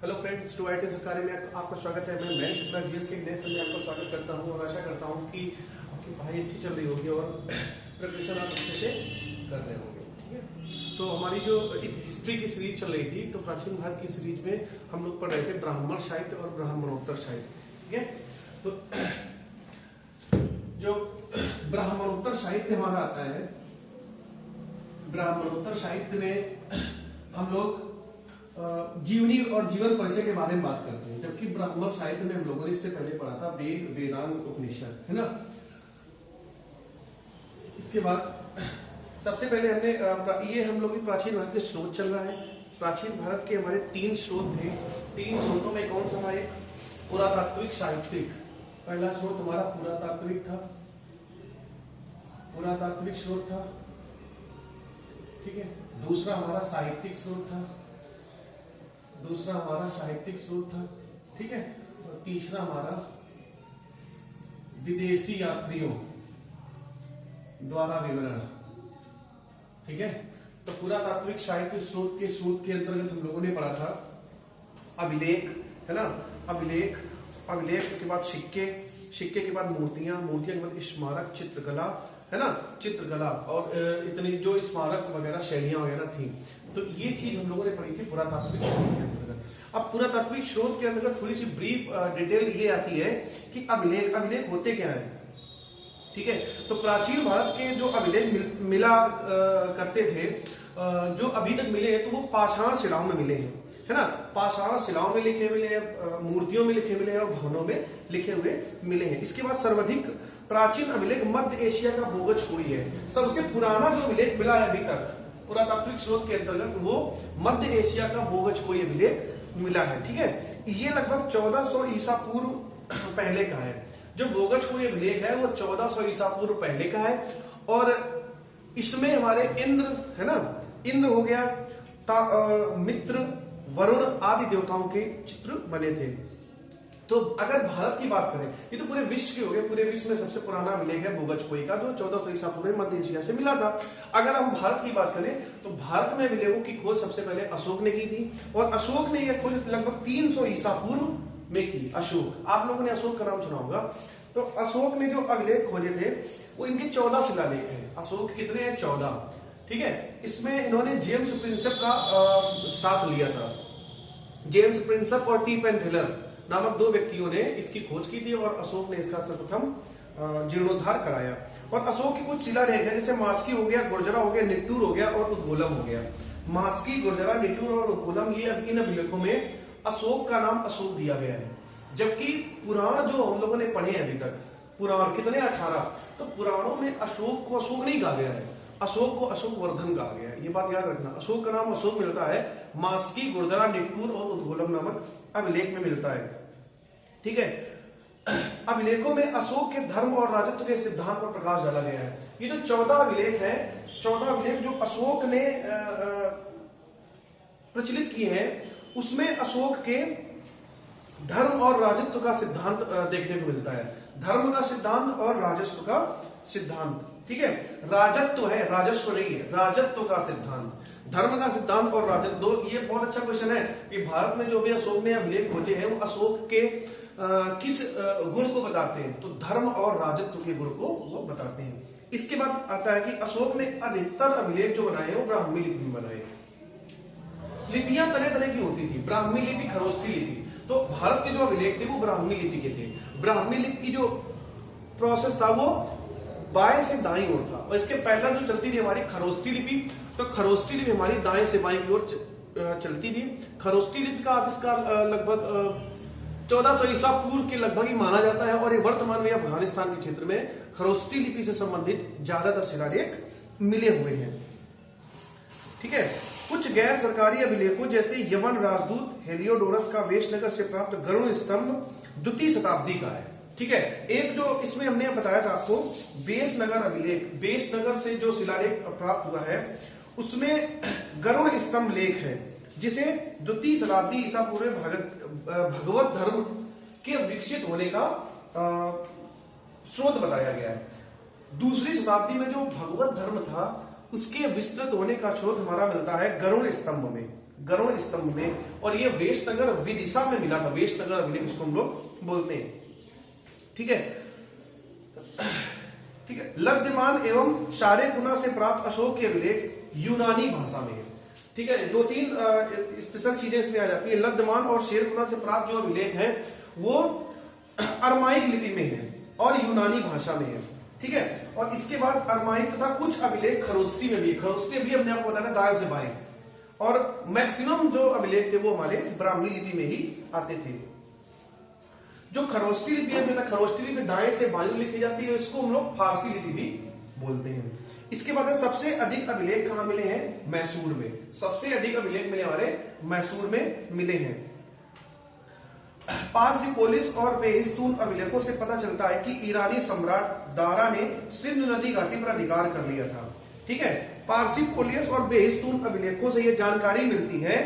Hello friends, to IT कार्य में आपका स्वागत है। मैं महेश शुक्ला जीएस के नए समय आपका स्वागत करता हूं और आशा करता हूं कि आपकी पढ़ाई अच्छी चल रही होगी और प्रिपरेशन आप अच्छे से कर रहे होंगे। ठीक है, तो हमारी जो हिस्ट्री की सीरीज चल रही थी, तो प्राचीन भारत की सीरीज में हम लोग पढ़ रहे थे ब्राह्मण साहित्य और ब्राह्मणोत्तर साहित्य। ठीक है, तो जो ब्राह्मणोत्तर साहित्य हमारा आता है, ब्राह्मणोत्तर साहित्य में हम लोग जीवनी और जीवन परिचय के बारे में बात करते हैं, जबकि ब्राह्मण साहित्य में हम लोगों ने इससे पहले पढ़ा था वेद, वेदांत, उपनिषद, है ना। इसके बाद सबसे पहले हमने ये हम लोग की प्राचीन भारत के स्रोत चल रहा है। प्राचीन भारत के हमारे 3 स्रोत थे। 3 स्रोतों में कौन सा था? एक पुरातात्विक साहित्यिक, पहला स्रोत हमारा पुरातात्विक था, पुरातात्विक स्रोत था। ठीक है, दूसरा हमारा साहित्यिक स्रोत था, दूसरा हमारा साहित्यिक स्रोत था। ठीक है, और तीसरा हमारा विदेशी यात्रियों द्वारा विवरण। ठीक है, तो पुरातात्विक साहित्य स्रोत के अंतर्गत हम लोगों ने पढ़ा था अभिलेख, है ना। अभिलेख के बाद सिक्के के बाद मूर्तियां के बाद स्मारक, चित्रकला, है ना, चित्रकला और इतनी जो स्मारक वगैरह शैलियां वगैरह थी। तो ये चीज हम लोगों ने पढ़ी थी पुरातात्विक स्रोत के अंतर्गत। अब पुरातात्विक स्रोत के अंतर्गत थोड़ी सी ब्रीफ डिटेल ये आती है कि अभिलेख होते क्या है। ठीक है, तो प्राचीन भारत के जो अभिलेख मिला करते थे, जो अभी तक मिले हैं, तो वो पाषाण शिलाओं में मिले हैं, है ना। पाषाण शिलाओं में लिखे मिले हैं, मूर्तियों में लिखे मिले हैं और भवनों में लिखे हुए मिले हैं। इसके बाद सर्वाधिक प्राचीन अभिलेख मध्य एशिया का बोगचकोई है। सबसे पुराना जो अभिलेख मिला है अभी तक पुरातात्विक स्रोत के अंतर्गत, वो मध्य एशिया का बोगचकोई अभिलेख मिला है। ठीक है, ये लगभग 1400 ईसा पूर्व पहले का है। जो बोगचकोई अभिलेख है वो 1400 ईसा पूर्व पहले का है और इसमें हमारे इंद्र, है ना, इंद्र हो गया, मित्र, वरुण आदि देवताओं के चित्र बने थे। तो अगर भारत की बात करें, ये तो पूरे विश्व के हो गए, पूरे विश्व में सबसे पुराना अभिलेख है बोगचकोई का, जो 1400 ईसा पूर्व मध्य एशिया से मिला था। अगर हम भारत की बात करें तो भारत में अभिलेखों की खोज सबसे पहले अशोक ने की थी और अशोक ने यह खोज लगभग 300 ईसा पूर्व में की। अशोक, आप लोगों ने अशोक का नाम सुना होगा। तो अशोक ने जो अभिलेख खोजे थे वो इनके 14 शिलालेख है। अशोक कितने हैं? 14। ठीक है, इसमें इन्होंने जेम्स प्रिंसेप का साथ लिया था। जेम्स प्रिंसेप और टी पेंथिलर नामक 2 व्यक्तियों ने इसकी खोज की थी और अशोक ने इसका सर्वप्रथम जीर्णोद्धार कराया। और अशोक की कुछ शिलालेख है, जैसे मास्की हो गया, गुर्जरा हो गया, निट्टूर हो गया और उद्गोलम हो गया। मास्की, गुर्जरा, निट्टूर और उद्गोलम, ये इन अभिलेखों में अशोक का नाम अशोक दिया गया है। जबकि पुराण जो हम लोगों ने पढ़े हैं अभी तक, पुराण कितने 18, तो पुराणों में अशोक को अशोक नहीं कहा गया है, अशोक को अशोक वर्धन कहा गया है। ये बात याद रखना, अशोक का नाम अशोक मिलता है मास्की, गुर्जरा, निट्टूर और उद्गोलम नामक अभिलेख में मिलता है। ठीक है, अभिलेखों में अशोक के धर्म और राजत्व के सिद्धांत पर प्रकाश डाला गया है। ये जो 14 अभिलेख है, 14 अभिलेख जो अशोक ने प्रचलित किए हैं, उसमें अशोक के धर्म और राजत्व का सिद्धांत देखने को मिलता है। धर्म का सिद्धांत और राजस्व का सिद्धांत। ठीक है, राजत्व है, राजस्व नहीं है, राजत्व का सिद्धांत, धर्म का सिद्धांत और राजत्व। दो, ये बहुत अच्छा क्वेश्चन है कि भारत में जो भी अशोक ने अभिलेख खोजे हैं वो अशोक के किस गुण को बताते हैं? तो धर्म और राजत्व के गुण को वो बताते हैं। इसके बाद आता है कि अशोक ने अधिकतर अभिलेख जो बनाए वो ब्राह्मी लिपि में बनाए। लिपियां तरह तरह की होती थी, ब्राह्मी लिपि, खरोष्ठी लिपि। तो भारत के जो अभिलेख थे वो ब्राह्मी लिपि के थे। ब्राह्मी लिपि की जो प्रोसेस था वो बाएं से दाईं ओर था और इसके पहला जो चलती थी हमारी खरोष्ठी लिपि। तो खरोष्ठी लिपि हमारी दाएं से बाएं की ओर चलती थी। खरोष्ठी लिपि का आविष्कार लगभग 1400 ईसा पूर्व के लगभग ही माना जाता है और ये वर्तमान में अफगानिस्तान के क्षेत्र में खरोष्ठी लिपि से संबंधित ज्यादातर शिलालेख मिले हुए हैं। ठीक है, कुछ गैर सरकारी अभिलेखों जैसे यवन राजदूत हेलियोडोरस का वेशनगर से प्राप्त गरुड़ स्तंभ 2वीं शताब्दी का है। ठीक है, एक जो इसमें हमने बताया था आपको बेसनगर अभिलेख, बेसनगर से जो शिलालेख प्राप्त हुआ है उसमें गरुड़ स्तंभ लेख है, जिसे 2वीं शताब्दी ईसा पूर्व भगवत धर्म के विकसित होने का स्रोत बताया गया है। 2री शताब्दी में जो भगवत धर्म था उसके विस्तृत होने का स्रोत हमारा मिलता है गरुड़ स्तंभ में। गरुड़ स्तंभ में, और ये वेशनगर विदिशा में मिला था। वेशनगर अभिलेख इसको हम लोग बोलते हैं। ठीक है, ठीक है। लब्धमान एवं शारेकुना से प्राप्त अशोक के अभिलेख यूनानी भाषा में है। ठीक है, दो तीन स्पेशल चीजें इसमें आ जाती है। लब्धमान और शेरकुना से प्राप्त जो अभिलेख है वो अरमाइक लिपि में है और यूनानी भाषा में है। ठीक है, और इसके बाद अरमाइक तथा कुछ अभिलेख खरोष्टी में भी है। खरोष्टी भी हमने आपको बताया दाएं से बाएं, और मैक्सिमम जो अभिलेख थे वो हमारे ब्राह्मी लिपि में ही आते थे। जो खरोष्टी लिपि है, खरोष्टी लिपि दाएं से बाएं लिखी जाती है, इसको हम लोग फारसी लिपि भी बोलते हैं। इसके बाद सबसे अधिक अभिलेख कहां मिले हैं? मैसूर में। सबसे अधिक अभिलेख मिले हमारे मैसूर में मिले हैं। पारसिपोलिस और बेहिस्तून अभिलेखों से पता चलता है कि ईरानी सम्राट दारा ने सिंधु नदी घाटी पर अधिकार कर लिया था। ठीक है, पारसिपोलिस और बेहिस्तून अभिलेखों से यह जानकारी मिलती है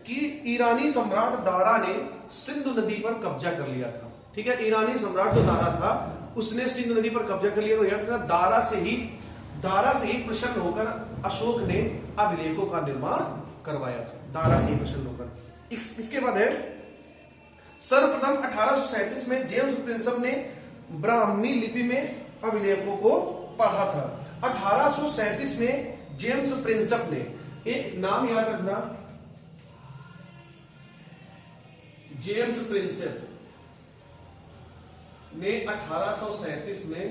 कि ईरानी सम्राट दारा ने सिंधु नदी पर कब्जा कर लिया था। ठीक है, ईरानी सम्राट जो दारा था उसने सिंधु नदी पर कब्जा कर लिया। तो याद दारा से ही प्रसन्न होकर अशोक ने अभिलेखों का निर्माण करवाया था। दारा से ही प्रसन्न होकर। इसके बाद है सर्वप्रथम 1837 में जेम्स प्रिंसप ने ब्राह्मी लिपि में अभिलेखों को पढ़ा था। 1837 में जेम्स प्रिंसप ने, एक नाम याद रखना, जेम्स प्रिंसप ने 1837 में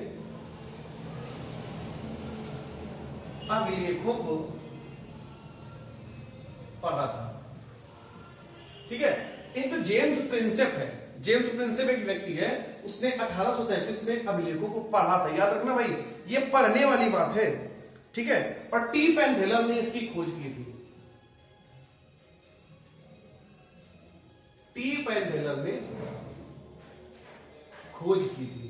अभिलेखों को पढ़ा था। ठीक है, एक तो जेम्स प्रिंसेप है, जेम्स प्रिंसेप एक व्यक्ति है, उसने 1837 में अभिलेखों को पढ़ा था। याद रखना भाई, ये पढ़ने वाली बात है। ठीक है, और टी पेनथेलर ने इसकी खोज की थी। टी पेनथेलर ने खोज की थी।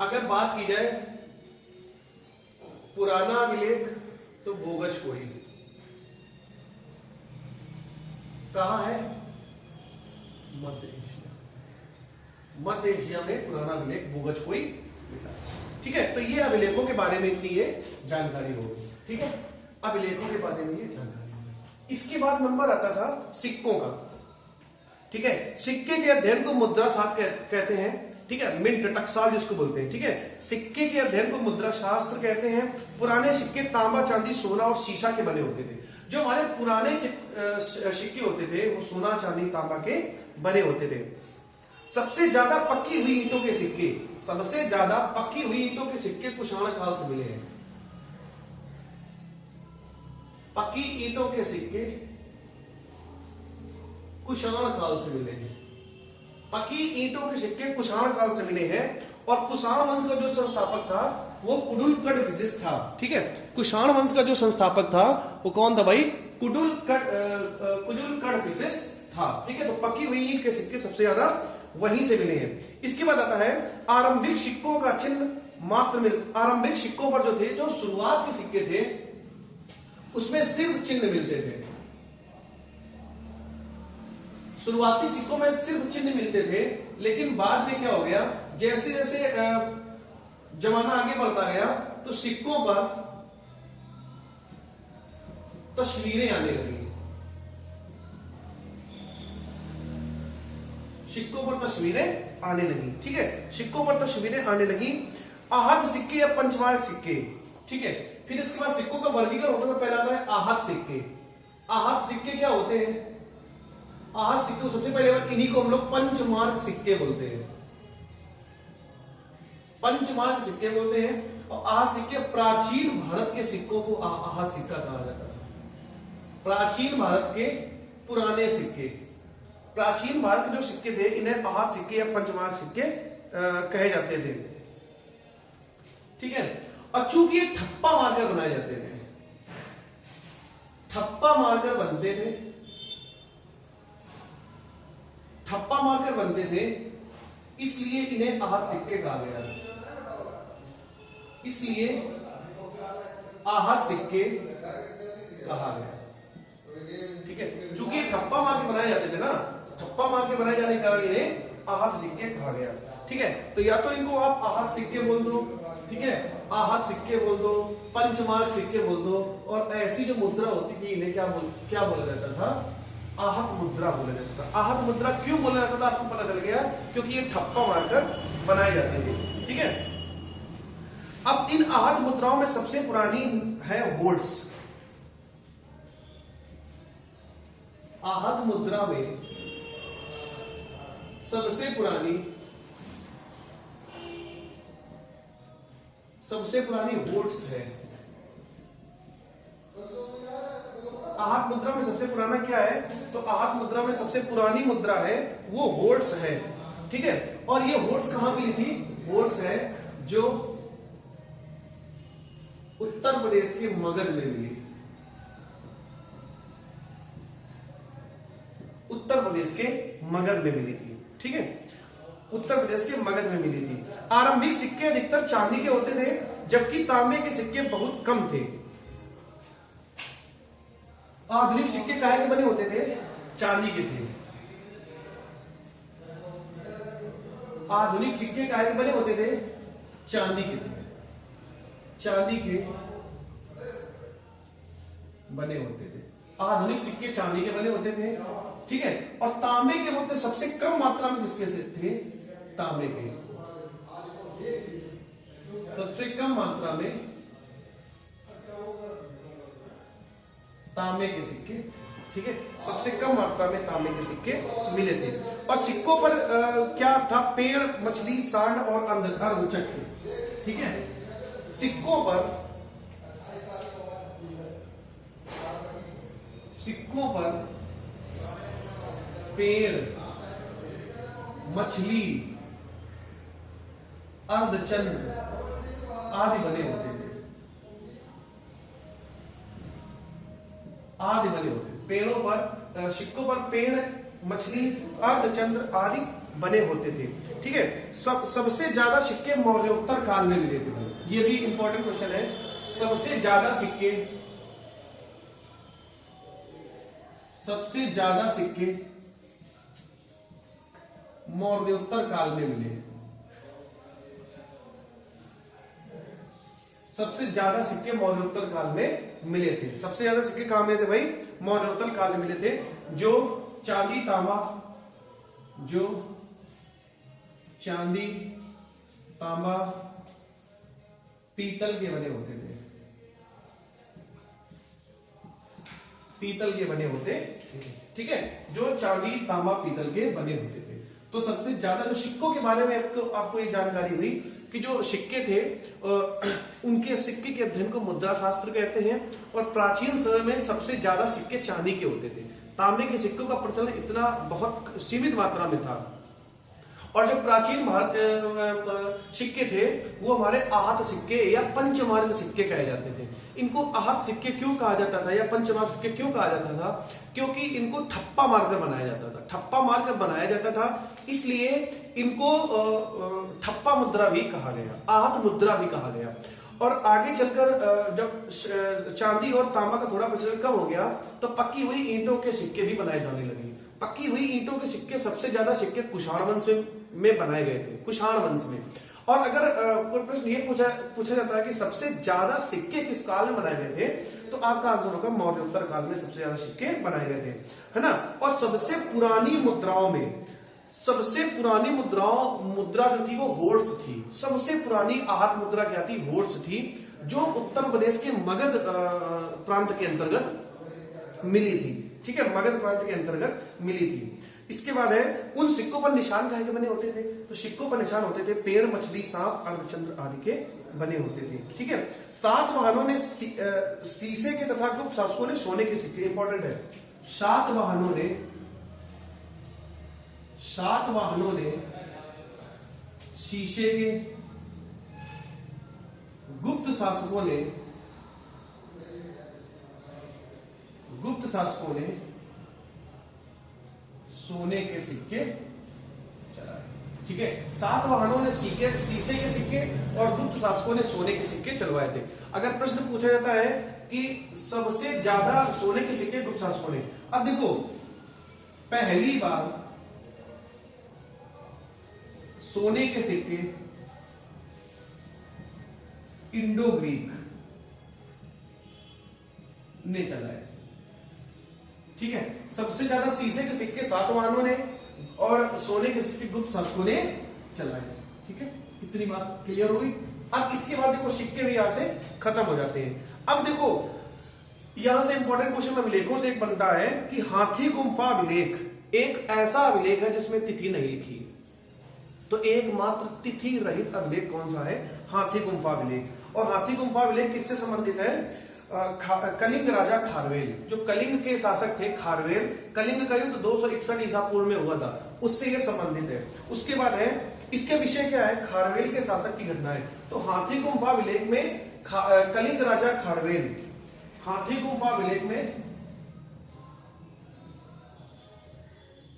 अगर बात की जाए पुराना अभिलेख, तो बोगच कोई कहां है? मध्य एशिया। मध्य एशिया में पुराना अभिलेख बोगच कोई मिला। ठीक है, तो ये अभिलेखों के बारे में इतनी ये जानकारी होगी। ठीक है, अभिलेखों के बारे में ये जानकारी होगी। इसके बाद नंबर आता था सिक्कों का। ठीक है, सिक्के के अध्ययन को मुद्रा शास्त्र कहते हैं। ठीक है, मिंट टकसाल जिसको बोलते हैं। ठीक है, सिक्के के अध्ययन को मुद्रा शास्त्र कहते हैं। पुराने सिक्के तांबा, चांदी, सोना और शीशा के बने होते थे। जो हमारे पुराने सिक्के होते थे वो सोना, चांदी, तांबा के बने होते थे। सबसे ज्यादा पक्की हुई ईंटों के सिक्के, सबसे ज्यादा पक्की हुई ईंटों के सिक्के कुषाण काल से मिले हैं। पक्की ईंटों के सिक्के कुषाण काल से मिले हैं। पक्की ईंटों के सिक्के कुषाण काल से मिले हैं। और कुषाण वंश का जो संस्थापक था वो कुडुलकड था। ठीक है, कुषाण वंश का जो संस्थापक था वो कौन था भाई? कुडुलकड था। ठीक है, तो पक्की हुई ईंट के सिक्के सबसे ज्यादा वहीं से मिले हैं। इसके बाद आता है आरंभिक सिक्कों का चिन्ह मात्र आरंभिक सिक्कों पर जो थे, जो शुरुआत के सिक्के थे उसमें सिर्फ चिन्ह मिलते थे। शुरुआती सिक्कों में सिर्फ चिन्ह मिलते थे, लेकिन बाद में क्या हो गया, जैसे जैसे जमाना आगे बढ़ता गया तो सिक्कों पर तस्वीरें आने लगी। सिक्कों पर तस्वीरें आने लगी। ठीक है, सिक्कों पर तस्वीरें आने लगी। आहत सिक्के या पंचमार्क सिक्के। ठीक है, फिर इसके बाद सिक्कों का वर्गीकरण होता है। पहला आता है आहत सिक्के। आहत सिक्के क्या होते हैं? आहत सिक्के सबसे पहले इन्हीं को हम लोग पंचमार्क सिक्के बोलते हैं। पंचमार्क सिक्के बोलते हैं। और आहत सिक्के प्राचीन भारत के सिक्कों को आहत सिक्का कहा जाता था। प्राचीन भारत के पुराने सिक्के, प्राचीन भारत के जो सिक्के थे इन्हें आहत सिक्के या पंचमार्क सिक्के कहे जाते थे। ठीक है, और चूंकि ये ठप्पा मारकर बनाए जाते थे, ठप्पा मारकर बनते थे, ठप्पा मारकर बनते थे, इसलिए इन्हें आहत सिक्के कहा गया। इसलिए आहत सिक्के कहा गया। ठीक है, चूंकि ठप्पा मार के बनाए जाते थे ना, ठप्पा मार के बनाए जाने के कारण इन्हें आहत सिक्के कहा गया। ठीक है, तो या तो इनको आप आहत सिक्के बोल दो, ठीक है, आहत सिक्के बोल दो, पंचमार्क सिक्के बोल दो, और ऐसी जो मुद्रा होती थी इन्हें क्या बोला जाता था? आहत मुद्रा बोला जाता था। आहत मुद्रा क्यों बोला जाता था आपको पता चल गया, क्योंकि ये ठप्पा मारकर बनाए जाते थे। ठीक है, अब इन आहत मुद्राओं में सबसे पुरानी है होल्ड्स। आहत मुद्रा में सबसे पुरानी होल्ड्स है। आहत मुद्रा में सबसे पुराना क्या है, तो आहत मुद्रा में सबसे पुरानी मुद्रा है वो होल्ड्स है। ठीक है, और ये होल्ड्स कहां मिली थी, होल्ड्स है जो उत्तर प्रदेश के मगध में मिली। उत्तर प्रदेश के मगध में मिली थी। ठीक है, उत्तर प्रदेश के मगध में मिली थी। आरंभिक सिक्के अधिकतर चांदी के होते थे, जबकि तांबे के सिक्के बहुत कम थे। आधुनिक सिक्के काहे के बने होते थे, चांदी के थे। आधुनिक सिक्के काहे के बने होते थे, चांदी के थे। चांदी के बने होते थे, आधुनिक सिक्के चांदी के बने होते थे। ठीक है, और तांबे के होते सबसे कम मात्रा में किसके से थे, तांबे के। सबसे कम मात्रा में तांबे के सिक्के। ठीक है, सबसे कम मात्रा में तांबे के सिक्के मिले थे। और सिक्कों पर क्या था, पेड़, मछली, सांड और अर्धचक्र। ठीक है, सिक्कों पर पेड़, मछली, अर्धचंद्र आदि बने होते थे। आदि बने होते, पेड़ों पर, सिक्कों पर पेड़, मछली, अर्धचंद्र आदि बने होते थे। ठीक है, सबसे ज्यादा सिक्के मौर्योत्तर काल में मिले थे। ये भी इंपॉर्टेंट क्वेश्चन है। सबसे ज्यादा सिक्के मौर्योत्तर काल में मिले। सबसे ज्यादा सिक्के मौर्योत्तर काल में मिले थे। सबसे ज्यादा सिक्के कहां मिले थे भाई, मौर्योत्तर काल में मिले थे, जो चांदी, तांबा, पीतल के बने होते थे। पीतल के बने होते। ठीक है, जो चांदी, तांबा, पीतल के बने होते थे। तो सबसे ज्यादा जो सिक्कों के बारे में आपको ये जानकारी हुई कि जो सिक्के थे उनके सिक्के के अध्ययन को मुद्रा शास्त्र कहते हैं। और प्राचीन समय में सबसे ज्यादा सिक्के चांदी के होते थे। तांबे के सिक्कों का प्रचलन इतना बहुत सीमित मात्रा में था। और जो प्राचीन सिक्के थे वो हमारे आहत सिक्के या पंचमार्ग सिक्के कहे जाते थे। इनको आहत सिक्के क्यों कहा जाता था या पंचमार्ग सिक्के क्यों कहा जाता था, क्योंकि इनको ठप्पा मारकर बनाया जाता था। ठप्पा मारकर बनाया जाता था, इसलिए इनको ठप्पा मुद्रा भी कहा गया, आहत मुद्रा भी कहा गया। और आगे चलकर जब चांदी और तांबा का थोड़ा प्रचलन कम हो गया तो पक्की हुई ईंटों के सिक्के भी बनाए जाने लगे। पक्की हुई ईंटों के सिक्के, सबसे ज्यादा सिक्के कुषाण वंश में बनाए गए थे, कुषाण वंश में। और अगर कोई प्रश्न ये पूछा जाता है कि सबसे ज्यादा सिक्के किस काल में बनाए गए थे, तो आपका आंसर होगा मौर्योत्तर काल में सबसे ज्यादा सिक्के बनाए गए थे, है ना। और सबसे पुरानी मुद्रा जो थी वो होल्ड्स थी। सबसे पुरानी आहत मुद्रा क्या थी, होल्ड्स थी, जो उत्तर प्रदेश के मगध प्रांत के अंतर्गत मिली थी। ठीक है, मगध प्रांत के अंतर्गत मिली थी। इसके बाद है, उन सिक्कों पर निशान काहे के बने होते थे, तो सिक्कों पर निशान होते थे पेड़, मछली, सांप, अर्धचंद्र आदि के बने होते थे। ठीक है, सातवाहनों ने शीशे के तथा गुप्त शासकों ने सोने के सिक्के, इंपॉर्टेंट है, सातवाहनों ने शीशे के, गुप्त शासकों ने सोने के सिक्के चलाए। ठीक है, सातवाहनों ने शीशे के सिक्के और गुप्त शासकों ने सोने के सिक्के चलवाए थे। अगर प्रश्न पूछा जाता है कि सबसे ज्यादा सोने के सिक्के गुप्त शासकों ने, अब देखो पहली बार सोने के सिक्के इंडो ग्रीक ने चलाए। ठीक है, सबसे ज्यादा शीशे के सिक्के सातवाहनों ने और सोने के सिक्के गुप्त शासकों ने चलाए। ठीक है, इतनी बात क्लियर होगी। अब इसके बाद देखो सिक्के भी यहां से खत्म हो जाते हैं। अब देखो यहां से इंपॉर्टेंट क्वेश्चन अभिलेखों से एक बनता है कि हाथी गुम्फा अभिलेख एक ऐसा अभिलेख है जिसमें तिथि नहीं लिखी। तो एकमात्र तिथि रहित अभिलेख कौन सा है? हाथी गुम्फा अभिलेख। और हाथी गुम्फा अभिलेख किससे संबंधित है? कलिंग राजा खारवेल, जो कलिंग के शासक थे खारवेल, कलिंग का युद्ध 261 ईसा पूर्व में हुआ था, उससे ये संबंधित है। उसके बाद है इसके विषय क्या है? खारवेल के शासक की घटना है। तो हाथी गुम्फा अभिलेख में कलिंग राजा खारवेल, हाथी गुम्फा अभिलेख में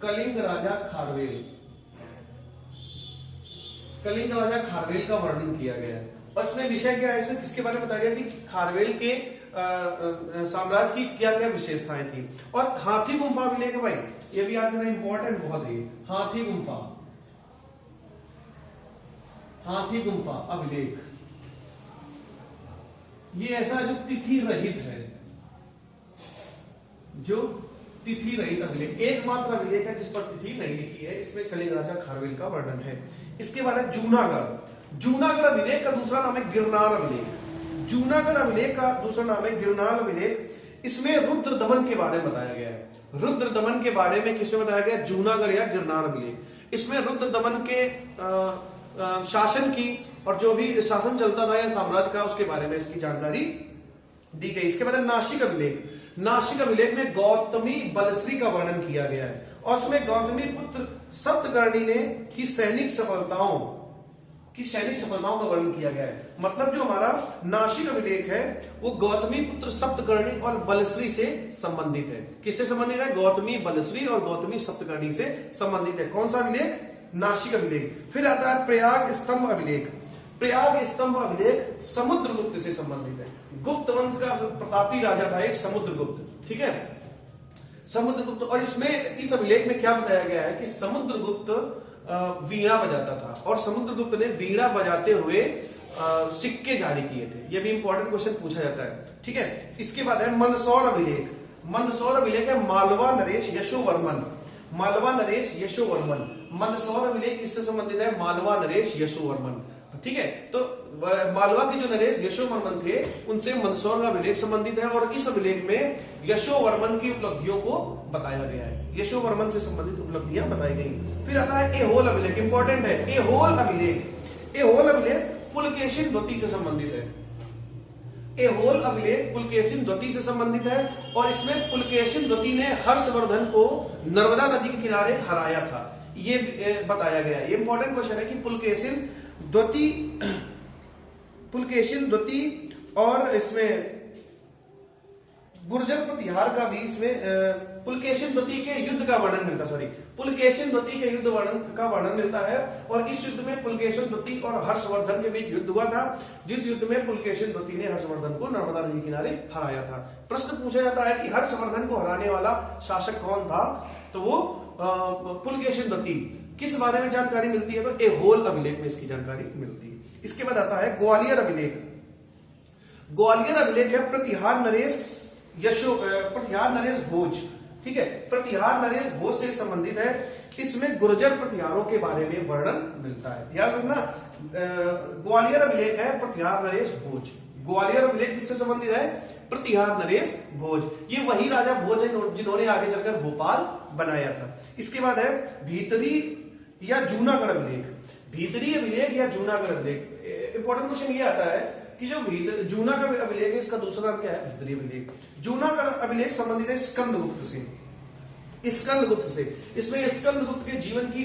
कलिंग राजा खारवेल, कलिंग राजा खारवेल का वर्णन किया गया है। और इसमें विषय क्या है? इसमें किसके बारे में बताया गया कि खारवेल के साम्राज्य की क्या क्या विशेषताएं थी। और हाथी गुम्फा अभिलेख भाई ये भी आज में इंपॉर्टेंट बहुत है। हाथी गुम्फा, हाथी गुम्फा अभिलेख ये ऐसा जो तिथि रहित है, जो तिथि रहित अभिलेख, एकमात्र अभिलेख है जिस पर तिथि नहीं लिखी है। इसमें कलिंग राजा खारवेल का वर्णन है। इसके बाद है जूनागढ़। जूनागढ़ अभिलेख का दूसरा नाम है गिरनार अभिलेख। जूनागढ़ अभिलेख का दूसरा नाम है गिरनार अभिलेख। इसमें रुद्र दमन के बारे में बताया गया है। रुद्र दमन के बारे में किसमें बताया गया? जूनागढ़ या गिरनार अभिलेख। इसमें रुद्र दमन के शासन की और जो भी शासन चलता था या साम्राज्य का उसके बारे में इसकी जानकारी दी गई। इसके बाद नासिक अभिलेख। नासिक अभिलेख में गौतमी बलश्री का वर्णन किया गया है और उसमें गौतमी पुत्र सप्तकर्णी ने की सैनिक सफलताओं का वर्णन किया गया है। मतलब जो हमारा नासिक अभिलेख है वो गौतमी पुत्र सप्तकर्णी और बलश्री से संबंधित है। किससे संबंधित है? गौतमी बलश्री और गौतमी सप्तकर्णी से संबंधित है। कौन सा अभिलेख? नासिक अभिलेख। फिर आता है प्रयाग स्तंभ अभिलेख। प्रयाग स्तंभ अभिलेख समुद्रगुप्त से संबंधित है। गुप्त वंश का प्रतापी राजा था एक समुद्रगुप्त। ठीक है, समुद्रगुप्त। और इसमें इस अभिलेख में क्या बताया गया है कि समुद्रगुप्त वीणा बजाता था और समुद्रगुप्त ने वीणा बजाते हुए सिक्के जारी किए थे। यह भी इंपॉर्टेंट क्वेश्चन पूछा जाता है। ठीक है, इसके बाद है मंदसौर अभिलेख। मंदसौर अभिलेख है मालवा नरेश यशोवर्मन। मालवा नरेश यशोवर्मन। मंदसौर अभिलेख किससे संबंधित है? मालवा नरेश यशोवर्मन। ठीक है, तो मालवा के जो नरेश यशोवर्मन थे उनसे मंदसौर का अभिलेख संबंधित है और इस अभिलेख में यशोवर्मन की उपलब्धियों को बताया गया है। यशोवर्मन से संबंधित उपलब्धियां बताई गई। फिर आता है एहोल अभिलेख। इंपॉर्टेंट है एहोल अभिलेख। एहोल अभिलेख पुलकेशिन द्वितीय से संबंधित है। एहोल अभिलेख पुलकेशिन द्वितीय से संबंधित है और इसमें पुलकेशिन द्वितीय ने हर्षवर्धन को नर्मदा नदी के किनारे हराया था, ये बताया गया है। ये इंपॉर्टेंट क्वेश्चन है कि पुलकेशिन द्वितीय और इसमें गुर्जर प्रतिहार का भी इसमें पुलकेशिन द्वितीय के युद्ध का वर्णन मिलता है। पुलकेशिन द्वितीय के युद्ध का वर्णन मिलता है और इस युद्ध में पुलकेशिन द्वितीय और हर्षवर्धन के बीच युद्ध हुआ था, जिस युद्ध में पुलकेशिन द्वितीय ने हर्षवर्धन को नर्मदा नदी किनारे हराया था। प्रश्न पूछा जाता है कि हर्षवर्धन को हराने वाला शासक कौन था? तो वो पुलकेशिन द्वितीय। किस बारे में जानकारी मिलती है? तो एहोल अभिलेख में इसकी जानकारी मिलती है। इसके बाद आता है ग्वालियर अभिलेख। ग्वालियर अभिलेख है प्रतिहार नरेश भोज। ठीक है, प्रतिहार नरेश भोज से संबंधित है। इसमें गुर्जर प्रतिहारों के बारे में वर्णन मिलता है। याद रखना, ग्वालियर अभिलेख है प्रतिहार नरेश भोज। ग्वालियर अभिलेख किससे संबंधित है? प्रतिहार नरेश भोज। ये वही राजा भोज है जिन्होंने आगे चलकर भोपाल बनाया था। इसके बाद है भीतरी या जूनागढ़ अभिलेख। भीतरी अभिलेख या जूनागढ़ अभिलेख। इंपॉर्टेंट क्वेश्चन ये आता है कि जो जूनागढ़ अभिलेख है इसका दूसरा नाम क्या है? भीतरी अभिलेख। जूनागढ़ अभिलेख संबंधित है स्कंदगुप्त से। स्कंदगुप्त से इसमें स्कंदगुप्त के जीवन की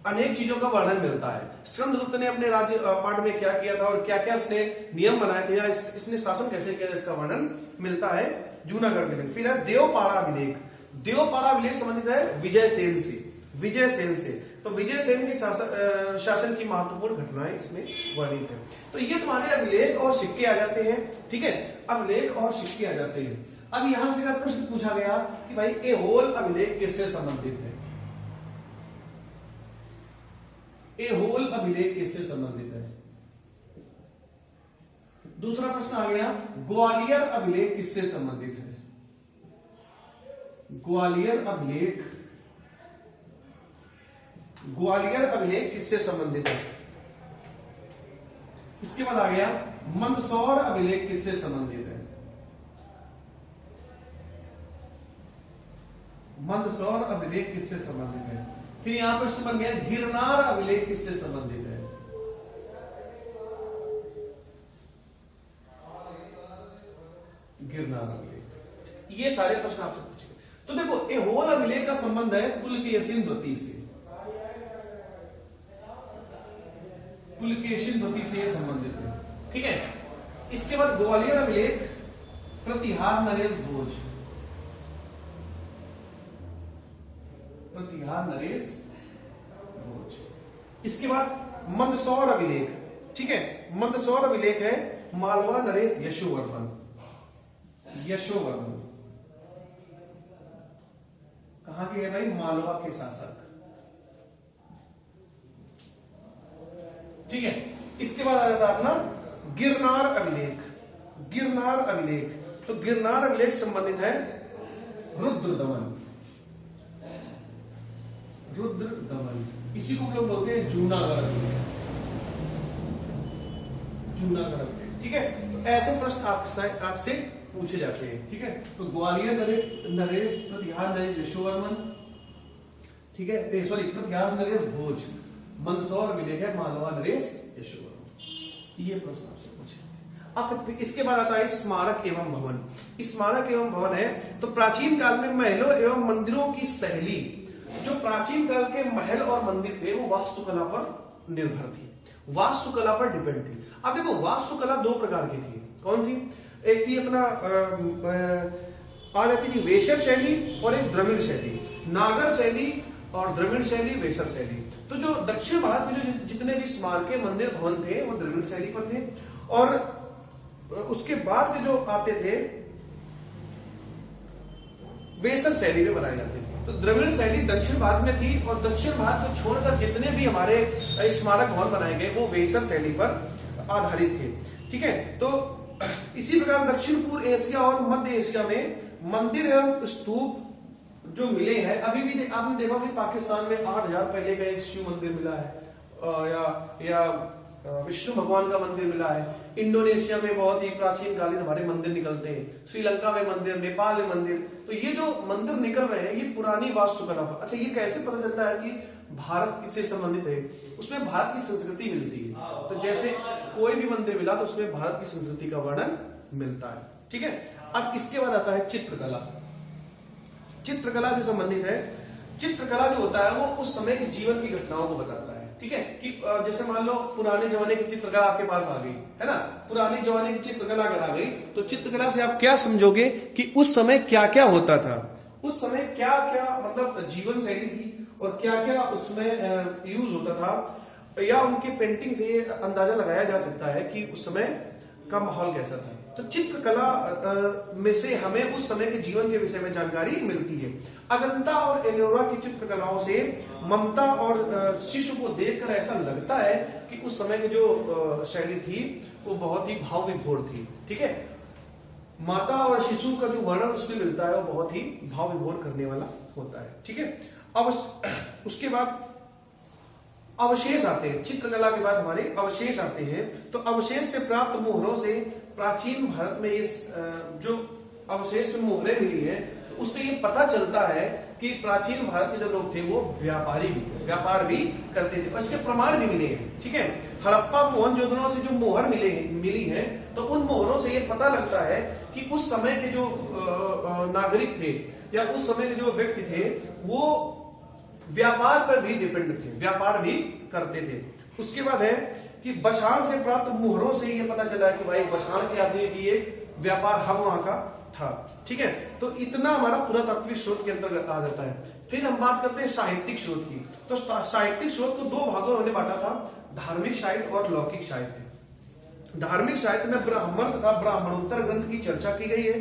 अनेक चीजों का वर्णन मिलता है। स्कंदगुप्त ने अपने राज्य पाठ में क्या किया था और क्या क्या इसने नियम बनाए थे या इसने शासन कैसे किया था, इसका वर्णन मिलता है जूनागढ़ अभिलेख। फिर है देवपाड़ा अभिलेख। देवपाड़ा अभिलेख संबंधित है विजयसेन से। विजयसेन से तो विजयसेन के शासन की महत्वपूर्ण घटनाएं इसमें वर्णित है। तो ये तुम्हारे अभिलेख और सिक्के आ जाते हैं। ठीक है, अभिलेख और सिक्के आ जाते हैं। अब यहां से अगर प्रश्न पूछा गया कि भाई एहोल अभिलेख किससे संबंधित है? एहोल अभिलेख किससे संबंधित है? दूसरा प्रश्न आ गया ग्वालियर अभिलेख किससे संबंधित है? ग्वालियर अभिलेख, ग्वालियर अभिलेख किससे संबंधित है? इसके बाद आ गया मंदसौर अभिलेख किससे संबंधित है? मंदसौर अभिलेख किससे संबंधित है? फिर यहां प्रश्न बन गया गिरनार अभिलेख किससे संबंधित है? गिरनार अभिलेख। ये सारे प्रश्न आपसे पूछे। तो देखो ऐहोल अभिलेख का संबंध है पुलकेशिन द्वितीय से, पुलकेशिन द्वितीय से ये संबंधित है, ठीक है। इसके बाद ग्वालियर अभिलेख प्रतिहार नरेश भोज, प्रतिहार नरेश भोज। इसके बाद मंदसौर अभिलेख, ठीक है, मंदसौर अभिलेख है मालवा नरेश यशोवर्मन, यशोवर्मन कहां के है भाई? मालवा के शासक, ठीक है। इसके बाद आ जाता है अपना गिरनार अभिलेख, गिरनार अभिलेख। तो गिरनार अभिलेख संबंधित है रुद्रदमन, रुद्रदमन, इसी को लोग बोलते हैं जूनागढ़, जूनागढ़, ठीक है। तो ऐसे प्रश्न आपसे पूछे जाते हैं, ठीक है। तो ग्वालियर नरेश, प्रतिहार नरेश यशोवर्मन, ठीक है, सॉरी प्रतिहार नरेश भोज, मंदसौर अभिलेख है मालवा नरेश यशोवर्मन। ये प्रश्न आपसे पूछे। अब इसके बाद आता है स्मारक एवं भवन। स्मारक एवं भवन है तो प्राचीन काल में महलों एवं मंदिरों की शैली, जो प्राचीन काल के महल और मंदिर थे वो वास्तुकला पर निर्भर थी, वास्तुकला पर डिपेंड थी। अब देखो वास्तुकला दो प्रकार की थी, कौन थी? एक थी अपना आ जाती थी वेसर शैली और एक द्रविड़ शैली, नागर शैली और द्रविड़ शैली, वेसर शैली। तो जो दक्षिण भारत में जो जितने भी स्मारक मंदिर भवन थे वो द्रविड़ शैली पर थे, और उसके बाद के जो आते थे वेसर शैली में बनाए जाते थे। तो द्रविड़ शैली दक्षिण भारत में थी, और दक्षिण भारत को छोड़कर जितने भी हमारे स्मारक भवन बनाए गए वो वेसर शैली पर आधारित थे, ठीक है। तो इसी प्रकार दक्षिण पूर्व एशिया और मध्य एशिया में मंदिर एवं स्तूप जो मिले हैं, अभी भी आपने देखा कि पाकिस्तान में 8000 पहले का एक शिव मंदिर मिला है, या विष्णु भगवान का मंदिर मिला है। इंडोनेशिया में बहुत ही प्राचीन कालीन हमारे मंदिर निकलते हैं, श्रीलंका में मंदिर, नेपाल में मंदिर। तो ये जो मंदिर निकल रहे हैं ये पुरानी वास्तुकला पर। अच्छा, ये कैसे पता चलता है कि भारत किससे संबंधित है? उसमें भारत की संस्कृति मिलती है। तो जैसे कोई भी मंदिर मिला तो उसमें भारत की संस्कृति का वर्णन मिलता है, ठीक है। अब इसके बाद आता है चित्रकला। चित्रकला से संबंधित है। चित्रकला जो होता है वो उस समय के जीवन की घटनाओं को बताता है, ठीक है। कि जैसे मान लो पुराने जमाने की चित्रकला आपके पास आ गई है ना, पुराने जमाने की चित्रकला अगर आ गई तो चित्रकला से आप क्या समझोगे कि उस समय क्या क्या होता था, उस समय क्या क्या मतलब जीवन शैली थी और क्या क्या उसमें यूज होता था, या उनके पेंटिंग से ये अंदाजा लगाया जा सकता है कि उस समय का माहौल कैसा था। तो चित्रकला में से हमें उस समय के जीवन के विषय में जानकारी मिलती है। अजंता और एलोरा की चित्रकलाओं से ममता और शिशु को देखकर ऐसा लगता है कि उस समय की जो शैली थी वो बहुत ही भाव विभोर थी, ठीक है। माता और शिशु का जो वर्णन उसमें मिलता है वो बहुत ही भाव विभोर करने वाला होता है, ठीक है। अब उसके बाद अवशेष आते हैं। चित्रकला के बाद हमारे अवशेष आते हैं। तो अवशेष से प्राप्त मोहरों से प्राचीन भारत में इस जो अवशेष में मोहरें मिली है तो उससे ये पता चलता है कि प्राचीन भारत के जो लोग थे वो व्यापार भी करते थे, और इसके प्रमाण भी मिले हैं, ठीक है। हड़प्पा मोहनजोदड़ो से जो मोहर मिली है तो उन मोहरों से ये पता लगता है कि उस समय के जो नागरिक थे या उस समय के जो व्यक्ति थे वो व्यापार पर भी डिपेंड थे, व्यापार भी करते थे। उसके बाद है कि बछाड़ से प्राप्त मोहरों से ये पता चला कि भाई बछाड़ के आदमी भी एक व्यापार हब वहां का था, ठीक है। तो इतना हमारा पुरातात्विक स्रोत के अंतर्गत आ जाता है। फिर हम बात करते हैं साहित्यिक स्रोत की। तो साहित्यिक स्रोत को दो भागों में हमने बांटा था, धार्मिक साहित्य और लौकिक साहित्य। धार्मिक साहित्य में ब्राह्मण तथा ब्राह्मणोत्तर ग्रंथ की चर्चा की गई है,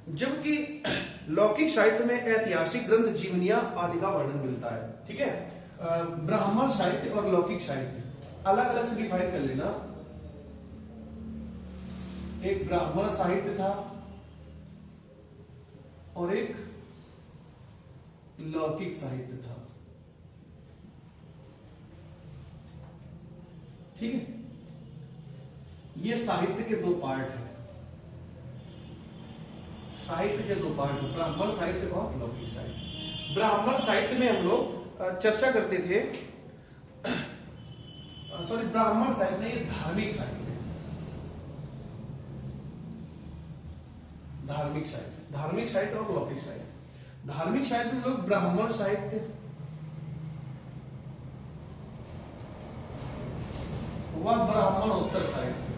जबकि लौकिक साहित्य में ऐतिहासिक ग्रंथ, जीवनियां आदि का वर्णन मिलता है, ठीक है। ब्राह्मण साहित्य और लौकिक साहित्य अलग अलग से डिफाइन कर लेना। एक ब्राह्मण साहित्य था और एक लौकिक साहित्य था। ठीक है, ये साहित्य के दो पार्ट हैं, साहित्य के दो पार्ट, ब्राह्मण साहित्य और लौकिक साहित्य। ब्राह्मण साहित्य में हम लोग चर्चा करते थे, सॉरी ब्राह्मण साहित्य नहीं, धार्मिक साहित्य, धार्मिक साहित्य, धार्मिक साहित्य और लौकिक साहित्य। धार्मिक साहित्य में लोग ब्राह्मण साहित्य व ब्राह्मणोत्तर साहित्य,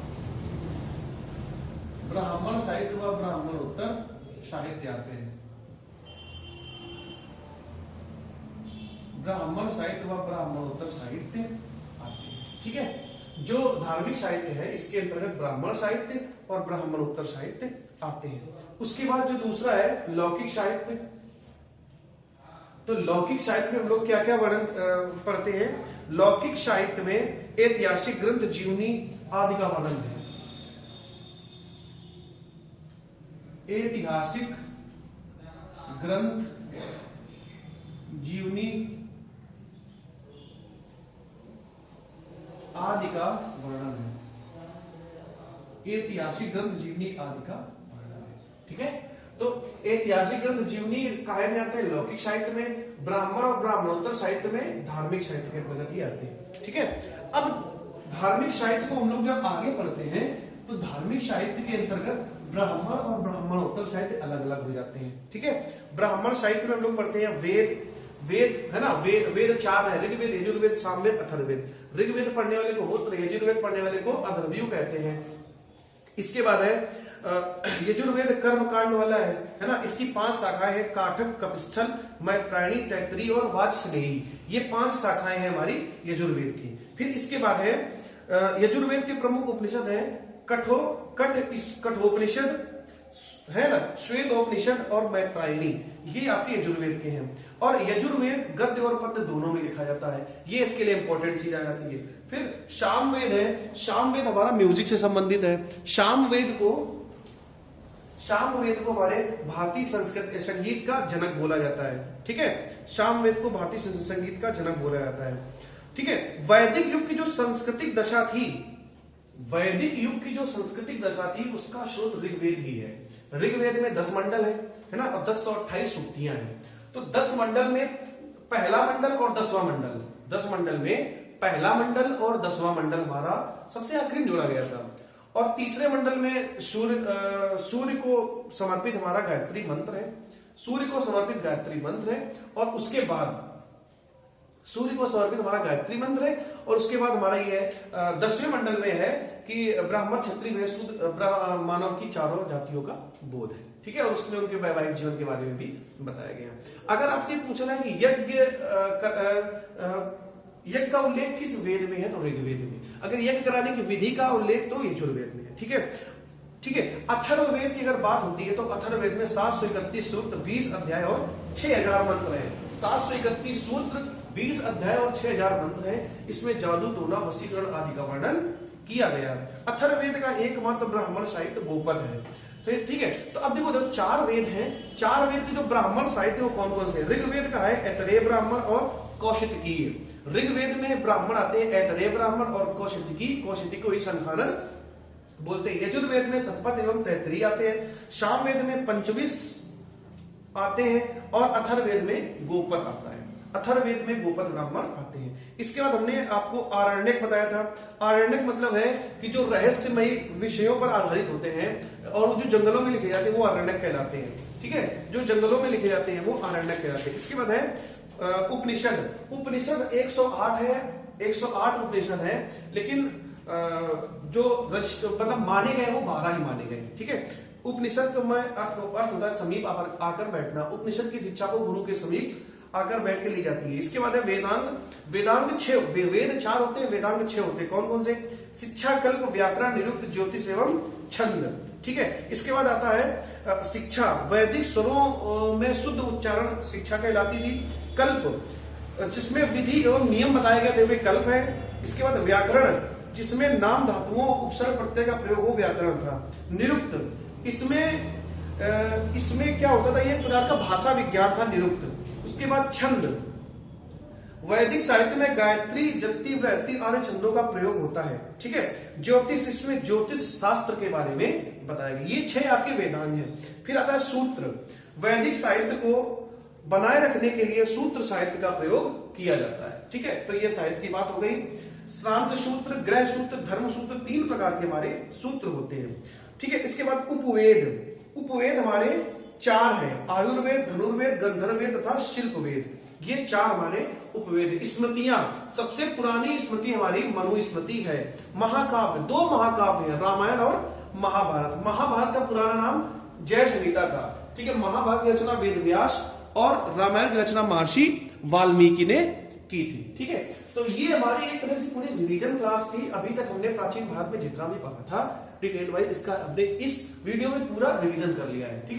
ब्राह्मण साहित्य व ब्राह्मणोत्तर साहित्य आते हैं। ब्राह्मण साहित्य व ब्राह्मणोत्तर साहित्य आते हैं। ठीक है, जो धार्मिक साहित्य है इसके अंतर्गत ब्राह्मण साहित्य और ब्राह्मणोत्तर साहित्य आते हैं। उसके बाद जो दूसरा है लौकिक साहित्य, तो लौकिक साहित्य में हम लोग क्या क्या वर्णन पढ़ते हैं? लौकिक साहित्य में ऐतिहासिक ग्रंथ, जीवनी आदि का वर्णन है। ऐतिहासिक ग्रंथ, जीवनी आदि का वर्णन है। ऐतिहासिक ग्रंथ, जीवनी आदि का वर्णन है। ठीक है, तो ऐतिहासिक ग्रंथ, जीवनी काहे में आते हैं? लौकिक साहित्य में। ब्राह्मण और ब्राह्मणोत्तर साहित्य में धार्मिक साहित्य के अंतर्गत ही आते हैं। ठीक है, अब धार्मिक साहित्य को हम लोग जब आगे पढ़ते हैं तो धार्मिक साहित्य के अंतर्गत ब्राह्मण और ब्राह्मणोत्तर साहित्य अलग अलग हो जाते हैं। ठीक है, ब्राह्मण साहित्य में हम लोग पढ़ते हैं वेद है ना, वेद चार है, ऋग्वेद, यजुर्वेद, सामवेद, अथर्ववेद। ऋग्वेद पढ़ने वाले को होत्र, यजुर्वेद पढ़ने वाले को अथर्वयु कहते हैं। इसके बाद है यजुर्वेद कर्म कांड वाला है ना, इसकी 5 शाखाएं हैं, काठक, कपिस्थल, मैत्रायणी, तैत्तरीय और वाजस्नेयी। ये 5 शाखाएं हैं हमारी यजुर्वेद की। फिर इसके बाद है यजुर्वेद के प्रमुख उपनिषद है कठोपनिषद है ना, श्वेतोपनिषद और मैत्रायणी, ये आपके यजुर्वेद के हैं। और यजुर्वेद गद्य और पद्य दोनों में लिखा जाता है, ये इसके लिए इंपॉर्टेंट चीज आ जाती है। फिर सामवेद है, सामवेद हमारा म्यूजिक से संबंधित है। सामवेद को हमारे भारतीय संगीत का जनक बोला जाता है। ठीक है, सामवेद को भारतीय संगीत का जनक बोला जाता है। ठीक है, वैदिक युग की जो सांस्कृतिक दशा थी, वैदिक युग की जो सांस्कृतिक दशा थी उसका स्रोत ऋग्वेद ही है। ऋग्वेद में 10 मंडल है ना, और 1028 सूक्तियां हैं। तो 10 मंडल में पहला मंडल और 10वां मंडल, 10 मंडल में पहला मंडल और 10वां मंडल हमारा सबसे आखिरी जोड़ा गया था। और तीसरे मंडल में सूर्य को समर्पित हमारा गायत्री मंत्र है, सूर्य को समर्पित गायत्री मंत्र है। और उसके बाद सूर्य को समर्पित हमारा गायत्री मंत्र है। और उसके बाद हमारा ये 10वें मंडल में है कि ब्राह्मण, क्षत्रिय, वैश्य, शूद्र मानव की चारों जातियों का बोध है। ठीक है, और उसमें उनके वैवाहिक जीवन के बारे में भी बताया गया। अगर आपसे पूछना है कि यज्ञ का उल्लेख किस वेद में है, तो ऋग्वेद में। अगर यज्ञ कराने की विधि का उल्लेख तो यजुर्वेद में है। ठीक है, ठीक है। अथर्ववेद की अगर बात होती है तो अथर्ववेद में 731 सूत्र, 20 अध्याय और 6000 मंत्र है। 731 सूत्र, 20 अध्याय और 6000 मंत्र है। इसमें जादू, टोना, वशीकरण आदि का वर्णन किया गया। अथर्ववेद का एकमात्र ब्राह्मण साहित्य गोपद है। तो ठीक है, तो अब देखो जब 4 वेद हैं, 4 वेद के जो ब्राह्मण साहित्य वो कौन कौन से? ऋग्वेद का है ऐतरेय ब्राह्मण और कौशितकी। ऋग्वेद में ब्राह्मण आते हैं ऐतरेय ब्राह्मण और कौशितकी को ही संखानद बोलते हैं। यजुर्वेद में शतपथ एवं तैत्तरीय आते हैं। सामवेद में पंचविश आते हैं और अथर्ववेद में गोपद आता है। अथर्ववेद में गोपद ब्राह्मण आते हैं। इसके बाद हमने आपको आरण्यक बताया था। आरण्यक मतलब है कि जो रहस्यमयी विषयों पर आधारित होते हैं और जो जंगलों में लिखे जाते हैं वो आरण्यक कहलाते हैं। ठीक है, जो जंगलों में लिखे जाते हैं वो आरण्यक कहलाते हैं। इसके बाद है उपनिषद। उपनिषद 108 है, 108 उपनिषद है, लेकिन जो मतलब माने गए वो 12 ही माने गए। ठीक है, उपनिषद तो मैं अर्थ होता है समीप आकर बैठना। उपनिषद की शिक्षा को गुरु के समीप आकर बैठ के ली जाती है। इसके बाद है वेदांग। वेदांग 6 वेद 4 होते हैं, वेदांग 6 होते हैं। कौन कौन से? शिक्षा, कल्प, व्याकरण, निरुक्त, ज्योतिष एवं छंद। ठीक है, इसके बाद आता है शिक्षा। वैदिक स्वरों में शुद्ध उच्चारण शिक्षा कहलाती थी। कल्प, जिसमें विधि एवं नियम बताए गए थे, वे कल्प है। इसके बाद व्याकरण, जिसमें नाम धातुओं उपसर्ग प्रत्यय का प्रयोग हो, व्याकरण था। निरुक्त, इसमें क्या होता था? ये एक प्रकार का भाषा विज्ञान था निरुक्त। उसके बाद छंद, वैदिक साहित्य में गायत्री, जप्ति, वृहति आदि छंदों का प्रयोग होता है। ठीक है। ज्योतिष, इसमें ज्योतिष शास्त्र के बारे में बताया गया। ये 6 आपके वेदांग हैं। फिर आता है सूत्र, वैदिक साहित्य को बनाए रखने के लिए सूत्र साहित्य का प्रयोग किया जाता है। ठीक है। तो ये साहित्य की बात हो गई। श्रांत सूत्र, ग्रह सूत्र, धर्म सूत्र, 3 प्रकार के हमारे सूत्र होते हैं। ठीक है। इसके बाद उपवेद, उपवेद हमारे 4 हैं, आयुर्वेद, धनुर्वेद, गंधर्ववेद तथा शिल्पवेद। ये 4 हमारे उपवेद। स्मृतियां, सबसे पुरानी स्मृति हमारी मनुस्मृति है। महाकाव्य, 2 महाकाव्य हैं, रामायण और महाभारत। महाभारत का पुराना नाम जय संहिता था। ठीक है। महाभारत की रचना वेद व्यास और रामायण की रचना महर्षि वाल्मीकि ने की थी। ठीक है। तो ये हमारी एक तरह से पूरी रिवीजन क्लास थी। अभी तक हमने प्राचीन भारत में जितना भी पढ़ा था डिटेल वाइज, इसका हमने इस वीडियो में पूरा रिवीजन कर लिया है। ठीक है।